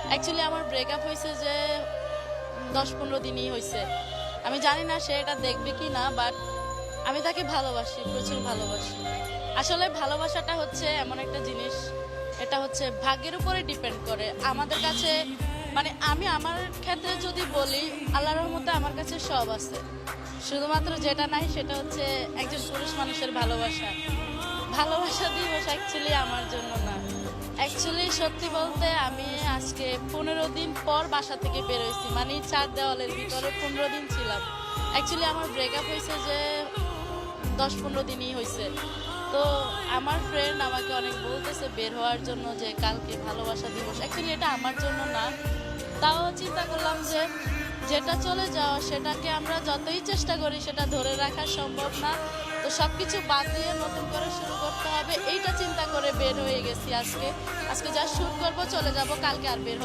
Actually আমার breakup হয়েছে যে 10-15 দিনই হয়েছে। আমি জানি না সে এটা দেখবে কি না, বাট আমি তাকে ভালোবাসি, প্রচুর ভালোবাসি। আসলে ভালোবাসাটা হচ্ছে এমন একটা জিনিস, এটা হচ্ছে ভাগ্যের উপরে ডিপেন্ড করে। আমাদের কাছে মানে আমি আমার ক্ষেত্রে যদি বলি, আল্লাহর রহমতে আমার কাছে সব আছে। শুধুমাত্র যেটা নাই সেটা হচ্ছে একজন পুরুষ মানুষের ভালোবাসা। ভালোবাসা দিবস অ্যাকচুয়ালি আমার জন্য না। অ্যাকচুয়ালি সত্যি বলতে আমি আজকে 15 দিন পর বাসা থেকে বের হয়েছি, মানে 4 দেওয়ালের ভিতরে 15 দিন ছিলাম। অ্যাকচুয়ালি আমার ব্রেকআপ হয়েছে যে 10-15 দিনই হয়েছে। তো আমার ফ্রেন্ড আমাকে অনেক বলতেছে বের হওয়ার জন্য যে কালকে ভালোবাসা দিবস। অ্যাকচুয়ালি এটা আমার জন্য না, তাও চিন্তা করলাম যে যেটা চলে যাওয়া সেটাকে আমরা যতই চেষ্টা করি সেটা ধরে রাখা সম্ভব না। তো সবকিছু বাদ দিয়ে নতুন করে শুরু করতে হবে, এইটা চিন্তা করে বের হয়ে গেছি। আজকে যা শুট করবো চলে যাব, কালকে আর বের